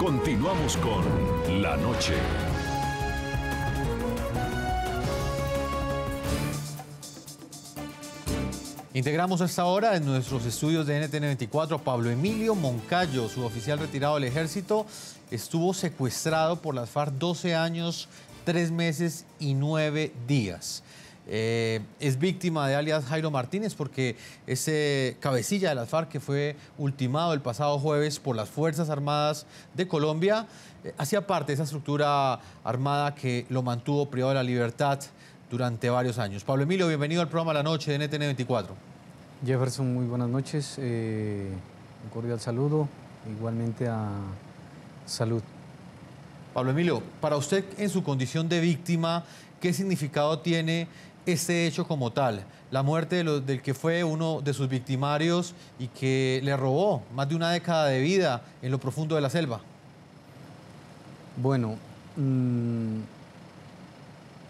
Continuamos con La Noche. Integramos a esta hora en nuestros estudios de NTN 24 Pablo Emilio Moncayo, suboficial retirado del Ejército. Estuvo secuestrado por las FARC 12 años, 3 meses y 9 días. Es víctima de alias Jairo Martínez porque ese cabecilla de las FARC que fue ultimado el pasado jueves por las Fuerzas Armadas de Colombia, hacía parte de esa estructura armada que lo mantuvo privado de la libertad durante varios años. Pablo Emilio, bienvenido al programa La Noche de NTN 24. Jefferson, muy buenas noches. Un cordial saludo, igualmente a Salud. Pablo Emilio, para usted en su condición de víctima, ¿qué significado tiene este hecho como tal? La muerte del que fue uno de sus victimarios y que le robó más de una década de vida en lo profundo de la selva. Bueno,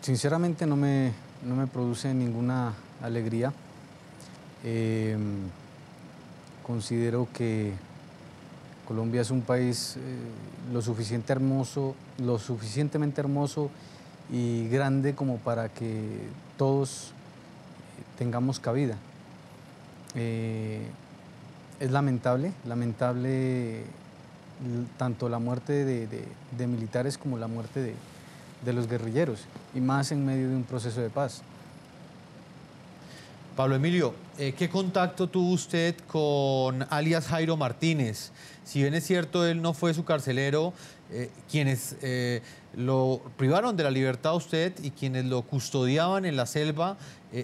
sinceramente no me produce ninguna alegría. Considero que Colombia es un país lo suficientemente hermoso y grande como para que todos tengamos cabida. Es lamentable tanto la muerte de militares como la muerte de los guerrilleros, y más en medio de un proceso de paz. Pablo Emilio, ¿qué contacto tuvo usted con alias Jairo Martínez? Si bien es cierto, él no fue su carcelero, quienes lo privaron de la libertad a usted y quienes lo custodiaban en la selva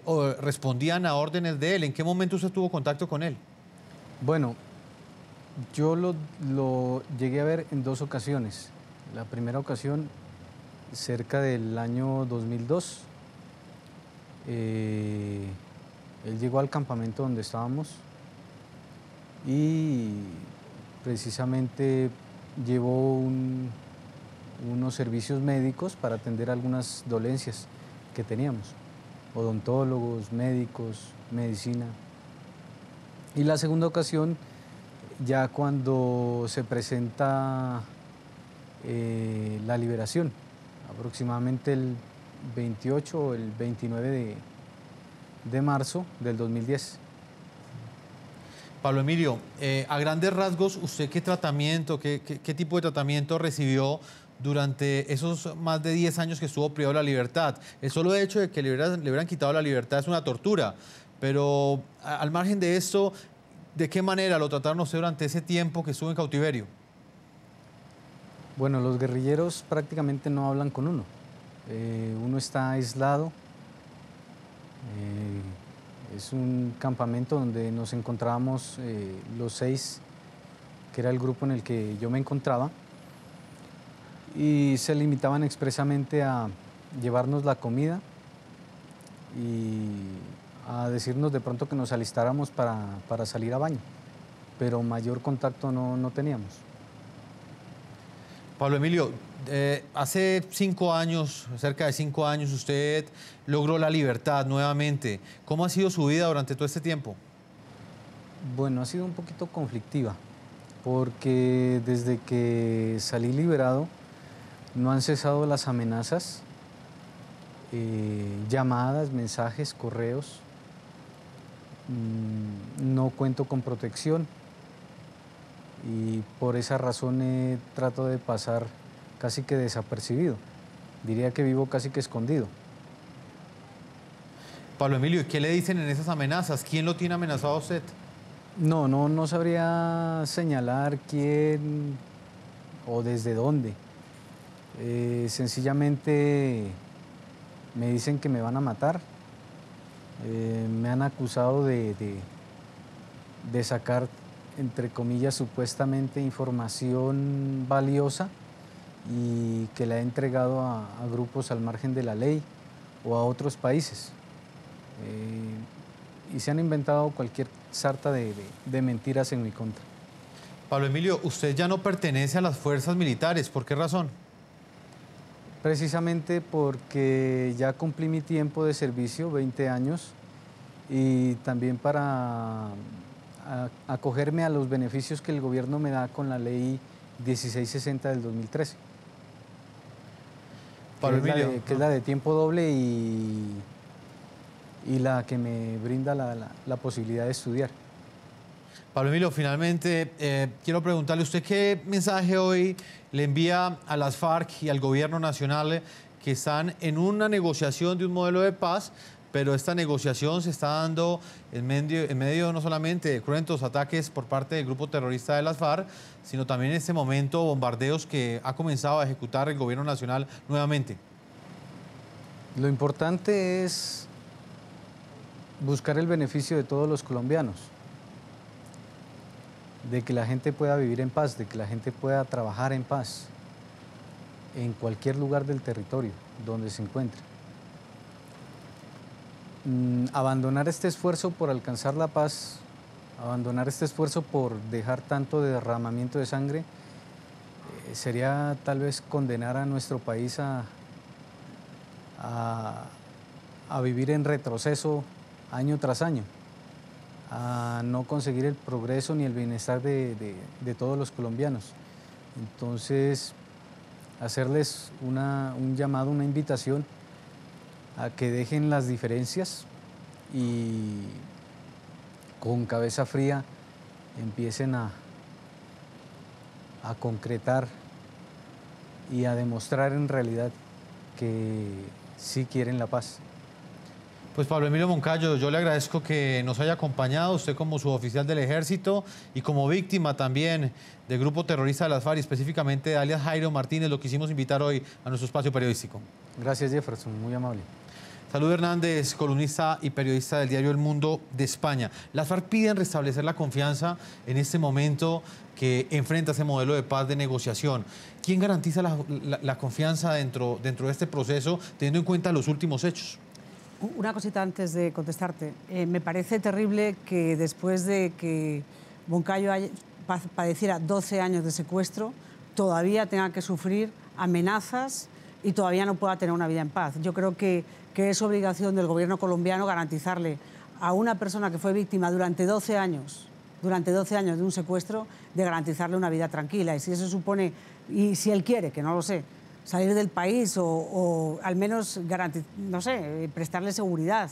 o respondían a órdenes de él, ¿en qué momento usted tuvo contacto con él? Bueno, yo lo llegué a ver en 2 ocasiones. La primera ocasión, cerca del año 2002, él llegó al campamento donde estábamos y precisamente llevó unos servicios médicos para atender algunas dolencias que teníamos, odontólogos, médicos, medicina. Y la segunda ocasión, ya cuando se presenta la liberación, aproximadamente el 28 o el 29 de marzo del 2010. Pablo Emilio, a grandes rasgos, ¿usted qué tratamiento, qué tipo de tratamiento recibió durante esos más de 10 años que estuvo privado de la libertad? El solo hecho de que le hubieran quitado la libertad es una tortura, pero al margen de esto, ¿de qué manera lo trataron usted durante ese tiempo que estuvo en cautiverio? Bueno, los guerrilleros prácticamente no hablan con uno. Uno está aislado. Es un campamento donde nos encontrábamos los 6, que era el grupo en el que yo me encontraba, y se limitaban expresamente a llevarnos la comida y a decirnos de pronto que nos alistáramos para salir a baño, pero mayor contacto no teníamos. Pablo Emilio, hace 5 años, cerca de 5 años, usted logró la libertad nuevamente. ¿Cómo ha sido su vida durante todo este tiempo? Bueno, ha sido un poquito conflictiva, porque desde que salí liberado no han cesado las amenazas, llamadas, mensajes, correos. No cuento con protección y por esa razón trato de pasar casi que desapercibido. Diría que vivo casi que escondido. Pablo Emilio, ¿y qué le dicen en esas amenazas? ¿Quién lo tiene amenazado a usted? No sabría señalar quién o desde dónde. Sencillamente me dicen que me van a matar. Me han acusado de sacar, entre comillas, supuestamente información valiosa y que la he entregado a grupos al margen de la ley o a otros países. Y se han inventado cualquier sarta de mentiras en mi contra. Pablo Emilio, usted ya no pertenece a las fuerzas militares. ¿Por qué razón? Precisamente porque ya cumplí mi tiempo de servicio, 20 años, y también para acogerme a los beneficios que el gobierno me da con la ley 1660 del 2013. Pablo Emilio. Que es la de tiempo doble y la que me brinda la posibilidad de estudiar. Pablo Emilio, finalmente quiero preguntarle, ¿usted qué mensaje hoy le envía a las FARC y al gobierno nacional que están en una negociación de un modelo de paz, pero esta negociación se está dando en medio no solamente de cruentos ataques por parte del grupo terrorista de las FARC, sino también en este momento bombardeos que ha comenzado a ejecutar el gobierno nacional nuevamente? Lo importante es buscar el beneficio de todos los colombianos, de que la gente pueda vivir en paz, de que la gente pueda trabajar en paz en cualquier lugar del territorio donde se encuentre. Abandonar este esfuerzo por alcanzar la paz, abandonar este esfuerzo por dejar tanto derramamiento de sangre, sería tal vez condenar a nuestro país a vivir en retroceso año tras año, a no conseguir el progreso ni el bienestar de todos los colombianos. Entonces, hacerles un llamado, una invitación a que dejen las diferencias y con cabeza fría empiecen a concretar y a demostrar en realidad que sí quieren la paz. Pues Pablo Emilio Moncayo, yo le agradezco que nos haya acompañado, usted como suboficial del Ejército y como víctima también del grupo terrorista de las FARC, específicamente de alias Jairo Martínez, lo quisimos invitar hoy a nuestro espacio periodístico. Gracias, Jefferson, muy amable. Salud Hernández, columnista y periodista del diario El Mundo de España. Las FARC piden restablecer la confianza en este momento que enfrenta ese modelo de paz de negociación. ¿Quién garantiza la confianza dentro de este proceso, teniendo en cuenta los últimos hechos? Una cosita antes de contestarte. Me parece terrible que después de que Moncayo padeciera 12 años de secuestro, todavía tenga que sufrir amenazas y todavía no pueda tener una vida en paz. Yo creo que es obligación del gobierno colombiano garantizarle a una persona que fue víctima durante 12 años de un secuestro, de garantizarle una vida tranquila. Y si eso supone, y si él quiere, que no lo sé, salir del país o al menos no sé, prestarle seguridad,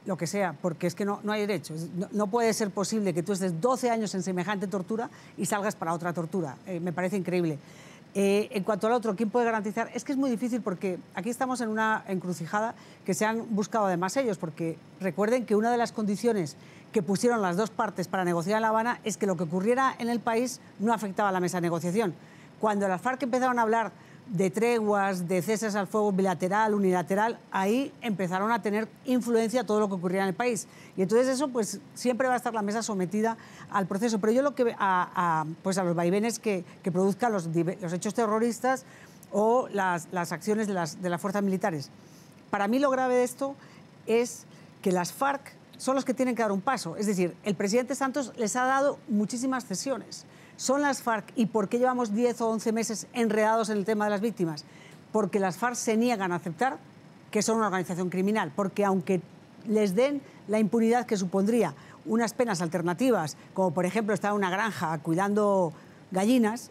lo que sea, porque es que no hay derecho. No puede ser posible que tú estés 12 años en semejante tortura y salgas para otra tortura. Me parece increíble. En cuanto al otro, ¿quién puede garantizar? Es que es muy difícil porque aquí estamos en una encrucijada que se han buscado además ellos, porque recuerden que una de las condiciones que pusieron las dos partes para negociar en La Habana es que lo que ocurriera en el país no afectaba a la mesa de negociación. Cuando las FARC empezaron a hablar de treguas, de ceses al fuego bilateral, unilateral, ahí empezaron a tener influencia todo lo que ocurría en el país. Y entonces eso, pues, siempre va a estar la mesa sometida al proceso. Pero yo lo que pues a los vaivenes que produzcan los hechos terroristas o las acciones de las fuerzas militares. Para mí lo grave de esto es que las FARC son los que tienen que dar un paso. Es decir, el presidente Santos les ha dado muchísimas cesiones. Son las FARC. ¿Y por qué llevamos 10 o 11 meses enredados en el tema de las víctimas? Porque las FARC se niegan a aceptar que son una organización criminal. Porque aunque les den la impunidad que supondría unas penas alternativas, como por ejemplo estar en una granja cuidando gallinas,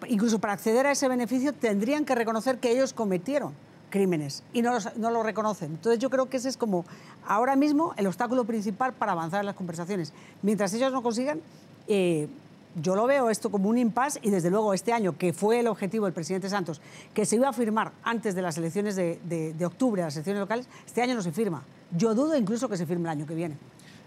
incluso para acceder a ese beneficio tendrían que reconocer que ellos cometieron crímenes y no lo reconocen. Entonces yo creo que ese es como ahora mismo el obstáculo principal para avanzar en las conversaciones. Mientras ellos no consigan, yo lo veo esto como un impasse y desde luego este año, que fue el objetivo del presidente Santos, que se iba a firmar antes de las elecciones de octubre, las elecciones locales, este año no se firma. Yo dudo incluso que se firme el año que viene.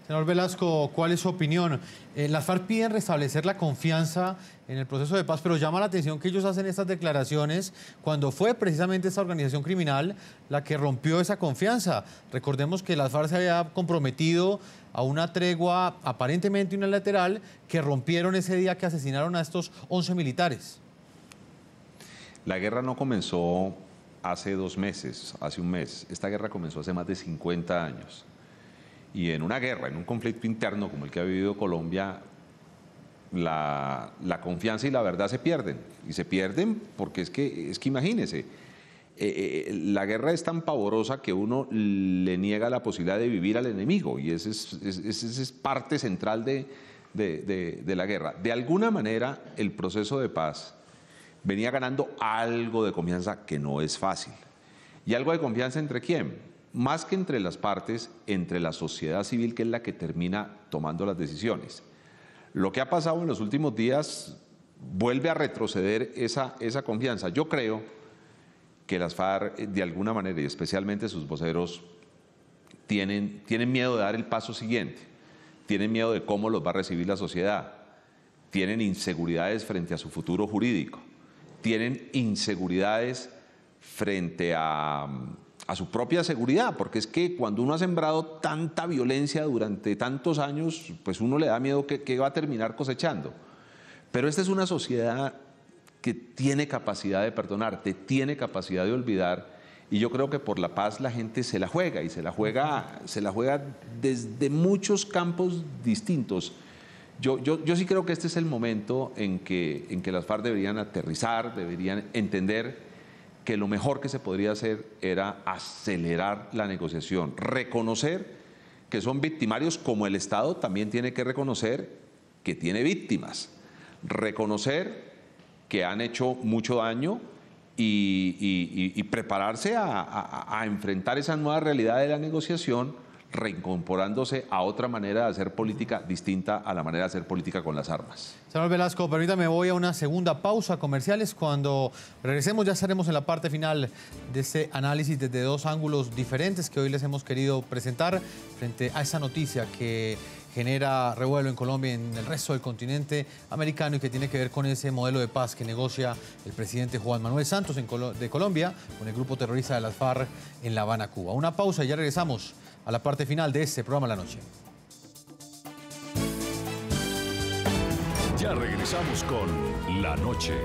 Señor Velasco, ¿cuál es su opinión? Las FARC piden restablecer la confianza en el proceso de paz, pero llama la atención que ellos hacen estas declaraciones cuando fue precisamente esta organización criminal la que rompió esa confianza. Recordemos que las FARC se había comprometido a una tregua aparentemente unilateral que rompieron ese día que asesinaron a estos 11 militares. La guerra no comenzó hace 2 meses, hace un mes. Esta guerra comenzó hace más de 50 años. Y en una guerra, en un conflicto interno como el que ha vivido Colombia, la confianza y la verdad se pierden. Y se pierden porque es que imagínese, la guerra es tan pavorosa que uno le niega la posibilidad de vivir al enemigo. Y esa es parte central de de la guerra. De alguna manera, el proceso de paz venía ganando algo de confianza, que no es fácil. ¿Y algo de confianza entre quién? Más que entre las partes, entre la sociedad civil, que es la que termina tomando las decisiones. Lo que ha pasado en los últimos días vuelve a retroceder esa confianza. Yo creo que las FARC, de alguna manera, y especialmente sus voceros, tienen miedo de dar el paso siguiente, tienen miedo de cómo los va a recibir la sociedad, tienen inseguridades frente a su futuro jurídico, tienen inseguridades frente a su propia seguridad, porque es que cuando uno ha sembrado tanta violencia durante tantos años, pues uno le da miedo que va a terminar cosechando. Pero esta es una sociedad que tiene capacidad de perdonarte, tiene capacidad de olvidar, y yo creo que por la paz la gente se la juega, y se la juega desde muchos campos distintos. Yo sí creo que este es el momento en que las FARC deberían aterrizar, deberían entender que lo mejor que se podría hacer era acelerar la negociación, reconocer que son victimarios, como el Estado también tiene que reconocer que tiene víctimas, reconocer que han hecho mucho daño y prepararse a enfrentar esa nueva realidad de la negociación, reincorporándose a otra manera de hacer política distinta a la manera de hacer política con las armas. Señor Velasco, permítame, voy a una segunda pausa comerciales. Cuando regresemos ya estaremos en la parte final de este análisis desde dos ángulos diferentes que hoy les hemos querido presentar frente a esa noticia que genera revuelo en Colombia y en el resto del continente americano, y que tiene que ver con ese modelo de paz que negocia el presidente Juan Manuel Santos de Colombia con el grupo terrorista de las FARC en La Habana, Cuba. Una pausa y ya regresamos a la parte final de este programa La Noche. Ya regresamos con La Noche.